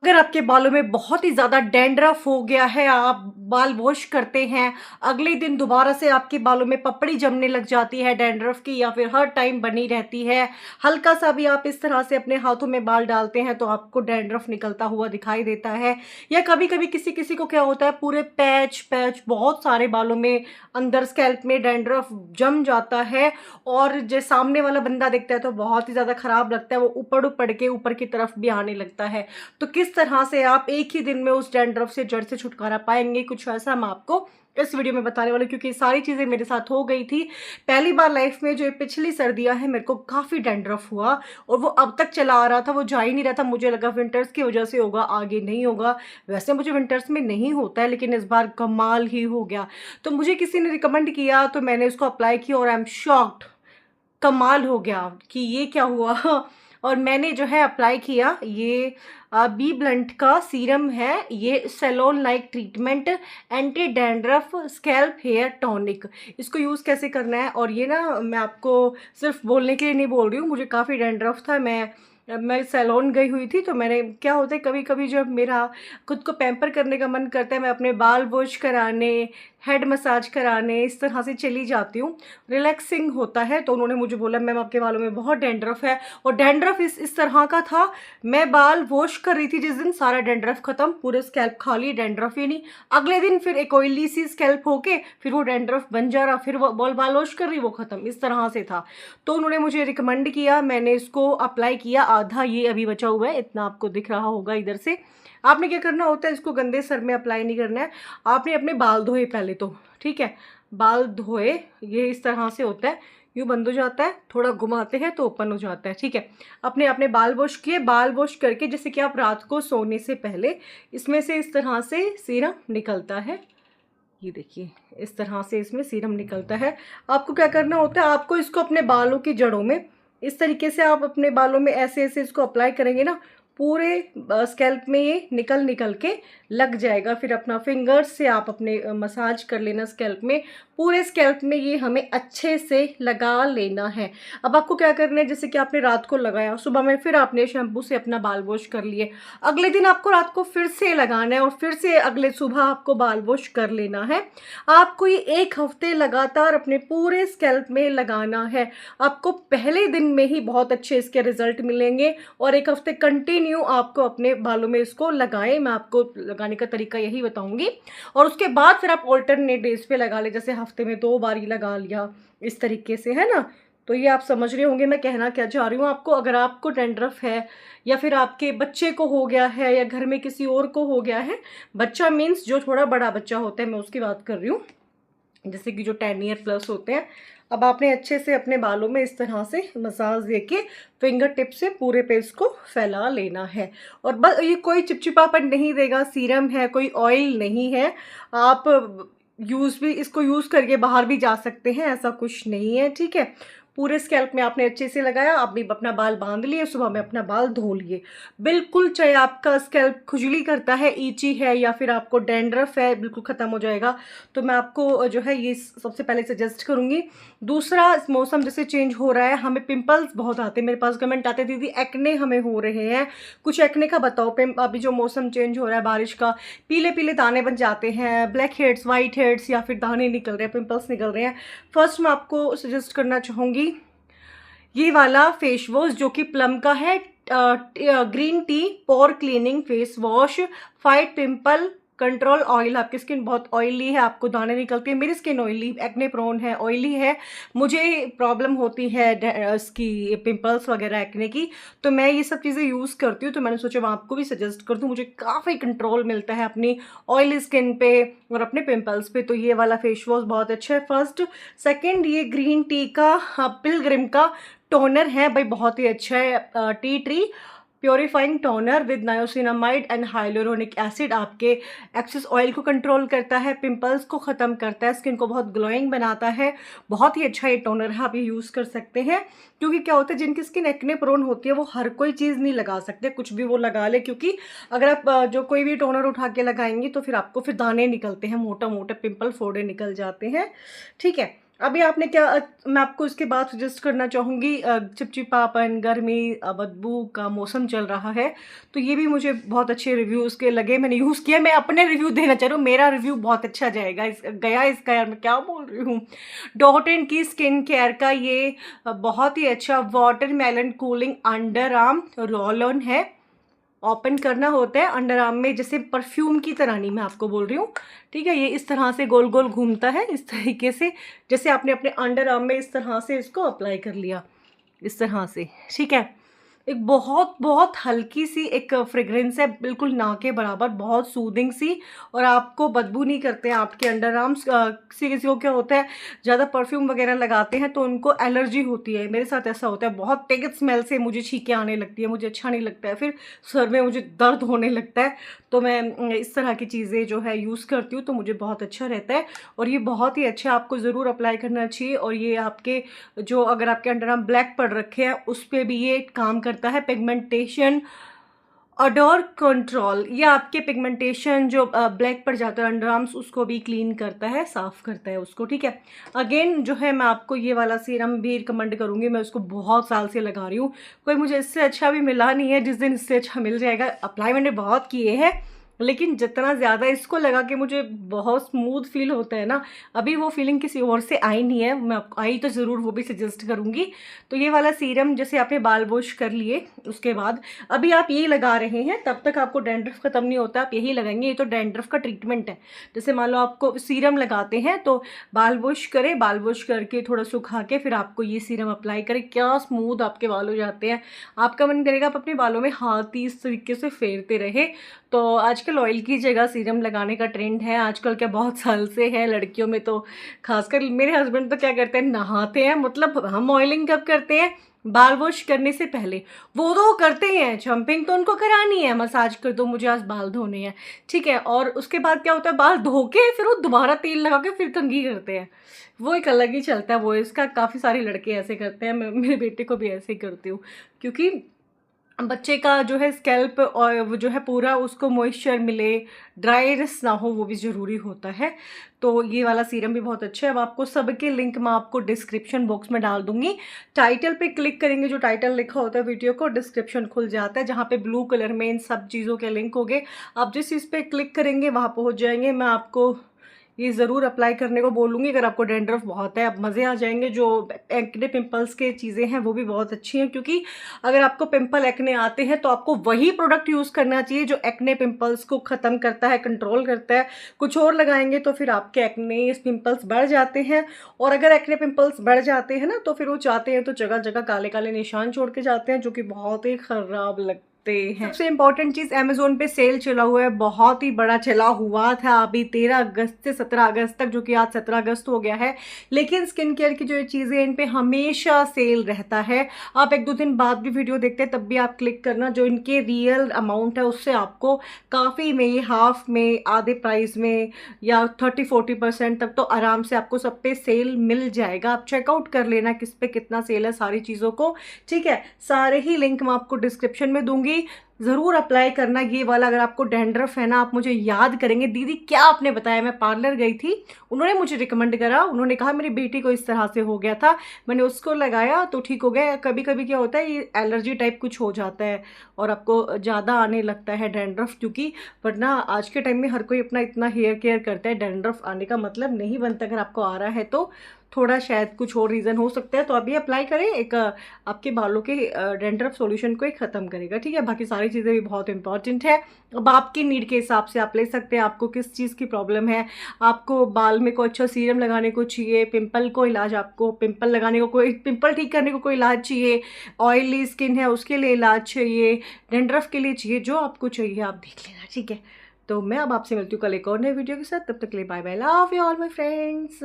अगर आपके बालों में बहुत ही ज़्यादा डैंड्रफ हो गया है, आप बाल वॉश करते हैं, अगले दिन दोबारा से आपके बालों में पपड़ी जमने लग जाती है डैंड्रफ की, या फिर हर टाइम बनी रहती है, हल्का सा भी आप इस तरह से अपने हाथों में बाल डालते हैं तो आपको डैंड्रफ निकलता हुआ दिखाई देता है। या कभी-कभी किसी-किसी को क्या होता है, पूरे पैच पैच बहुत सारे बालों में अंदर स्कैल्प में डैंड्रफ जम जाता है, और जो सामने वाला बंदा देखता है तो बहुत ही ज़्यादा खराब लगता है, वो उपड़-उपड़ के ऊपर की तरफ भी आने लगता है। तो किस तरह से आप एक ही दिन में उस डैंड्रफ से जड़ से छुटकारा पाएँगे, कुछ ऐसा मैं आपको इस वीडियो में बताने वाली हूँ, क्योंकि ये सारी चीज़ें मेरे साथ हो गई थी। पहली बार लाइफ में जो ये पिछली सर्दियाँ हैं, मेरे को काफ़ी डैंड्रफ हुआ और वो अब तक चला आ रहा था, वो जा ही नहीं रहा था। मुझे लगा विंटर्स की वजह से होगा, आगे नहीं होगा। वैसे मुझे विंटर्स में नहीं होता है, लेकिन इस बार कमाल ही हो गया। तो मुझे किसी ने रिकमेंड किया तो मैंने उसको अप्लाई किया और आई एम शॉक्ड। कमाल हो गया कि ये क्या हुआ। और मैंने जो है अप्लाई किया, ये बी ब्लंट का सीरम है, ये salon like treatment anti dandruff scalp hair tonic. इसको यूज़ कैसे करना है, और ये ना मैं आपको सिर्फ बोलने के लिए नहीं बोल रही हूँ, मुझे काफ़ी डैंड्रफ था। मैं सैलून गई हुई थी, तो मैंने क्या होता है, कभी कभी जब मेरा खुद को पैम्पर करने का मन करता है, मैं अपने बाल वॉश कराने, हेड मसाज कराने इस तरह से चली जाती हूँ। रिलैक्सिंग होता है। तो उन्होंने मुझे बोला, मैम आपके बालों में बहुत डैंड्रफ है, और डैंड्रफ इस तरह का था। मैं बाल वॉश कर रही थी जिस दिन, सारा डैंड्रफ खत्म, पूरे स्कैल्प खाली, डैंड्रफ ही नहीं। अगले दिन फिर एक ऑयली सी स्कैल्प होके फिर वो डैंड्रफ बन जा रहा, फिर वो बाल वॉश कर रही, वो खत्म, इस तरह से था। तो उन्होंने मुझे रिकमेंड किया, मैंने इसको अप्लाई किया। आधा ये अभी बचा हुआ है, इतना आपको दिख रहा होगा इधर से। आपने क्या करना होता है, इसको गंदे सर में अप्लाई नहीं करना है। आपने अपने बाल धोए पहले तो, ठीक है, बाल धोए, ये इस तरह से होता है, यूँ बंद हो जाता है, थोड़ा घुमाते हैं तो ओपन हो जाता है, ठीक है। अपने अपने बाल वॉश किए, बाल वॉश करके जैसे कि आप रात को सोने से पहले इसमें से इस तरह से सीरम निकलता है। ये देखिए, इस तरह से इसमें सीरम निकलता है। आपको क्या करना होता है, आपको इसको अपने बालों की जड़ों में इस तरीके से, आप अपने बालों में ऐसे ऐसे इसको अप्लाई करेंगे ना, पूरे स्कैल्प में ये निकल निकल के लग जाएगा। फिर अपना फिंगर्स से आप अपने मसाज कर लेना स्कैल्प में, पूरे स्कैल्प में ये हमें अच्छे से लगा लेना है। अब आपको क्या करना है, जैसे कि आपने रात को लगाया, सुबह में फिर आपने शैम्पू से अपना बाल वॉश कर लिए, अगले दिन आपको रात को फिर से लगाना है और फिर से अगले सुबह आपको बाल वॉश कर लेना है। आपको ये 1 हफ्ते लगातार अपने पूरे स्कैल्प में लगाना है। आपको पहले दिन में ही बहुत अच्छे इसके रिजल्ट मिलेंगे, और 1 हफ्ते कंटिन्यू आपको अपने बालों में इसको लगाएं। मैं आपको लगाने का तरीका यही बताऊंगी, और उसके बाद फिर आप ऑल्टरनेट डेज पे लगा ले, जैसे हफ्ते में 2 बार ही लगा लिया, इस तरीके से, है ना। तो ये आप समझ रहे होंगे मैं कहना क्या चाह रही हूँ आपको। अगर आपको डैंड्रफ है, या फिर आपके बच्चे को हो गया है, या घर में किसी और को हो गया है, बच्चा मीन्स जो थोड़ा बड़ा बच्चा होता है, मैं उसकी बात कर रही हूँ, जैसे कि जो 10 ईयर प्लस होते हैं। अब आपने अच्छे से अपने बालों में इस तरह से मसाज देके फिंगर टिप से पूरे पे इसको फैला लेना है, और बस ये कोई चिपचिपापन नहीं देगा, सीरम है, कोई ऑयल नहीं है। आप इसको यूज़ करके बाहर भी जा सकते हैं, ऐसा कुछ नहीं है, ठीक है। पूरे स्कैल्प में आपने अच्छे से लगाया, आपने अपना बाल बांध लिए, सुबह में अपना बाल धो लिए। बिल्कुल, चाहे आपका स्कैल्प खुजली करता है, ईची है, या फिर आपको डैंड्रफ है, बिल्कुल ख़त्म हो जाएगा। तो मैं आपको जो है ये सबसे पहले सजेस्ट करूँगी। दूसरा, मौसम जैसे चेंज हो रहा है, हमें पिंपल्स बहुत आते हैं। मेरे पास कमेंट आते, दीदी एक्ने हमें हो रहे हैं, कुछ एक्ने का बताओ। अभी जो मौसम चेंज हो रहा है बारिश का, पीले पीले दाने बन जाते हैं, ब्लैक हेड्स, वाइट हेड्स, या फिर दाने निकल रहे हैं, पिंपल्स निकल रहे हैं। फर्स्ट मैं आपको सजेस्ट करना चाहूँगी ये वाला फेस वॉश, जो कि प्लम का है, green tea pore cleaning face wash, fight pimple control oil. आपकी स्किन बहुत ऑयली है, आपको दाने निकलते हैं, मेरी स्किन ऑयली, एक्ने प्रोन है, ऑयली है, मुझे प्रॉब्लम होती है इसकी, पिंपल्स वगैरह एक्ने की। तो मैं ये सब चीज़ें यूज़ करती हूँ, तो मैंने सोचा मैं आपको भी सजेस्ट कर दूँ। मुझे काफ़ी कंट्रोल मिलता है अपनी ऑयली स्किन पे और अपने पिंपल्स पे। तो ये वाला फेस वॉश बहुत अच्छा है, फर्स्ट। सेकेंड, ये ग्रीन टी का पिलग्रिम का टोनर है भाई, बहुत ही अच्छा है। Tea tree purifying toner with niacinamide and hyaluronic acid आपके एक्सेस ऑयल को कंट्रोल करता है, पिंपल्स को ख़त्म करता है, स्किन को बहुत ग्लोइंग बनाता है। बहुत ही अच्छा ये टोनर है, आप ये यूज़ कर सकते हैं। क्योंकि क्या होता है, जिनकी स्किन एक्ने प्रोन होती है वो हर कोई चीज़ नहीं लगा सकते, कुछ भी वो लगा ले, क्योंकि अगर आप जो कोई भी टोनर उठा के लगाएंगी तो फिर आपको फिर दाने निकलते हैं, मोटा मोटा पिंपल फोड़े निकल जाते हैं, ठीक है। अभी आपने क्या मैं आपको इसके बाद सजेस्ट करना चाहूँगी, चिपचिपापन, गर्मी, बदबू का मौसम चल रहा है, तो ये भी मुझे बहुत अच्छे रिव्यूज़ के लगे, मैंने यूज़ किया। मैं अपने रिव्यू देना चाह रही हूँ, मेरा रिव्यू बहुत अच्छा जाएगा इसका, यार मैं क्या बोल रही हूँ। डॉट एंड की स्किन केयर का ये बहुत ही अच्छा watermelon cooling under arm roll on है। ओपन करना होता है अंडर आर्म में, जैसे परफ्यूम की तरह नहीं, मैं आपको बोल रही हूँ, ठीक है। ये इस तरह से गोल गोल घूमता है, इस तरीके से, जैसे आपने अपने अंडर आर्म में इस तरह से इसको अप्लाई कर लिया, इस तरह से, ठीक है। एक बहुत बहुत हल्की सी एक फ्रेग्रेंस है, बिल्कुल ना के बराबर, बहुत सूदिंग सी, और आपको बदबू नहीं करते हैं आपके अंडर आर्म्स। किसी किसी को क्या होता है, ज़्यादा परफ्यूम वगैरह लगाते हैं तो उनको एलर्जी होती है, मेरे साथ ऐसा होता है, बहुत तेज स्मेल से मुझे छींकें आने लगती है, मुझे अच्छा नहीं लगता है, फिर सर में मुझे दर्द होने लगता है। तो मैं इस तरह की चीज़ें जो है यूज़ करती हूँ, तो मुझे बहुत अच्छा रहता है, और ये बहुत ही अच्छा, आपको ज़रूर अप्लाई करना चाहिए। और ये आपके जो, अगर आपके अंडर आर्म ब्लैक पड़ रखे हैं उस पे भी ये काम करता है। पिगमेंटेशन अडोर कंट्रोल, ये आपके पिगमेंटेशन जो ब्लैक पड़ जाता है अंडर आर्म्स, उसको भी क्लीन करता है, साफ़ करता है उसको, ठीक है। अगेन जो है, मैं आपको ये वाला सीरम भी रिकमेंड करूँगी, मैं उसको बहुत साल से लगा रही हूँ, कोई मुझे इससे अच्छा भी मिला नहीं है। जिस दिन इससे अच्छा मिल जाएगा, अप्लाई मैंने बहुत किए हैं, लेकिन जितना ज़्यादा इसको लगा के मुझे बहुत स्मूथ फील होता है ना, अभी वो फीलिंग किसी और से आई नहीं है। मैं आपको आई तो ज़रूर वो भी सजेस्ट करूँगी। तो ये वाला सीरम, जैसे आपने बाल वॉश कर लिए उसके बाद अभी आप ये लगा रहे हैं, तब तक आपको डैंड्रफ ख़त्म नहीं होता, आप यही लगाएंगे। ये तो डैंड्रफ का ट्रीटमेंट है। जैसे मान लो आपको सीरम लगाते हैं, तो बाल वॉश करें, बाल वॉश करके थोड़ा सुखा के फिर आपको ये सीरम अप्लाई करें, क्या स्मूथ आपके बाल हो जाते हैं। आपका मन करेगा आप अपने बालों में हाथ ही इस तरीके से फेरते रहे। तो आजकल ऑयल की जगह सीरम लगाने का ट्रेंड है आजकल, क्या बहुत साल से है लड़कियों में, तो खासकर मेरे हस्बैंड तो क्या करते हैं, नहाते हैं, मतलब हम ऑयलिंग कब करते हैं, बाल वॉश करने से पहले। वो तो करते ही हैं, जंपिंग तो उनको करानी है, मसाज कर दो मुझे आज बाल धोने हैं, ठीक है। और उसके बाद क्या होता है, बाल धो के फिर वो दोबारा तेल लगा के फिर कंघी करते हैं, वो एक अलग ही चलता है। वो इसका काफ़ी सारे लड़के ऐसे करते हैं, मैं मेरे बेटे को भी ऐसे ही करती हूँ, क्योंकि बच्चे का जो है स्कैल्प और वो जो है पूरा उसको मॉइस्चर मिले, ड्राईनेस ना हो, वो भी ज़रूरी होता है। तो ये वाला सीरम भी बहुत अच्छा है। अब आपको सबके लिंक मैं आपको डिस्क्रिप्शन बॉक्स में डाल दूँगी। टाइटल पे क्लिक करेंगे, जो टाइटल लिखा होता है वीडियो को, डिस्क्रिप्शन खुल जाता है, जहाँ पे ब्लू कलर में इन सब चीज़ों के लिंक होंगे। आप जिस चीज़ पे क्लिक करेंगे वहाँ पहुँच जाएँगे। मैं आपको ये ज़रूर अप्लाई करने को बोलूँगी अगर आपको डैंड्रफ बहुत है, अब मज़े आ जाएंगे। जो एक्ने पिंपल्स के चीज़ें हैं वो भी बहुत अच्छी हैं, क्योंकि अगर आपको पिंपल एक्ने आते हैं तो आपको वही प्रोडक्ट यूज़ करना चाहिए जो एक्ने पिंपल्स को ख़त्म करता है, कंट्रोल करता है। कुछ और लगाएंगे तो फिर आपके एक्ने पिंपल्स बढ़ जाते हैं, और अगर एक्ने पिंपल्स बढ़ जाते हैं ना, तो फिर वो चाहते हैं तो जगह जगह काले काले निशान छोड़ के जाते हैं, जो कि बहुत ही ख़राब लगते हैं। सबसे इम्पोर्टेंट चीज़, अमेज़ोन पे सेल चला हुआ है, बहुत ही बड़ा चला हुआ था अभी 13 अगस्त से 17 अगस्त तक, जो कि आज 17 अगस्त हो गया है। लेकिन स्किन केयर की जो ये चीज़ें हैं, इन पे हमेशा सेल रहता है। आप 1-2 दिन बाद भी वीडियो देखते हैं, तब भी आप क्लिक करना, जो इनके रियल अमाउंट है उससे आपको काफ़ी में, हाफ में, आधे प्राइस में, या 30-40% तक तो आराम से आपको सब पे सेल मिल जाएगा। आप चेकआउट कर लेना किस पे कितना सेल है सारी चीज़ों को, ठीक है। सारे ही लिंक मैं आपको डिस्क्रिप्शन में दूंगी, ज़रूर अप्लाई करना ये वाला। अगर आपको डैंड्रफ है ना, आप मुझे याद करेंगे, दीदी क्या आपने बताया। मैं पार्लर गई थी, उन्होंने मुझे रिकमेंड करा, उन्होंने कहा मेरी बेटी को इस तरह से हो गया था, मैंने उसको लगाया तो ठीक हो गया। कभी कभी क्या होता है, ये एलर्जी टाइप कुछ हो जाता है और आपको ज़्यादा आने लगता है डैंड्रफ, क्योंकि वरना आज के टाइम में हर कोई अपना इतना हेयर केयर करता है, डैंड्रफ आने का मतलब नहीं बनता। अगर आपको आ रहा है तो थोड़ा शायद कुछ और रीज़न हो सकता है, तो अभी अप्लाई करें, एक आपके बालों के डैंड्रफ सॉल्यूशन को एक ख़त्म करेगा, ठीक है। बाकी सारी चीज़ें भी बहुत इंपॉर्टेंट है। अब आपकी नीड के हिसाब से आप ले सकते हैं, आपको किस चीज़ की प्रॉब्लम है, आपको बाल में कोई अच्छा सीरम लगाने को चाहिए, पिंपल को इलाज, आपको पिंपल लगाने को कोई पिंपल ठीक करने को कोई इलाज चाहिए, ऑयली स्किन है उसके लिए इलाज चाहिए, डैंड्रफ के लिए चाहिए, जो आपको चाहिए आप देख लेना, ठीक है। तो मैं अब आपसे मिलती हूँ कल एक और नए वीडियो के साथ, तब तक के लिए bye bye, love you all my friends.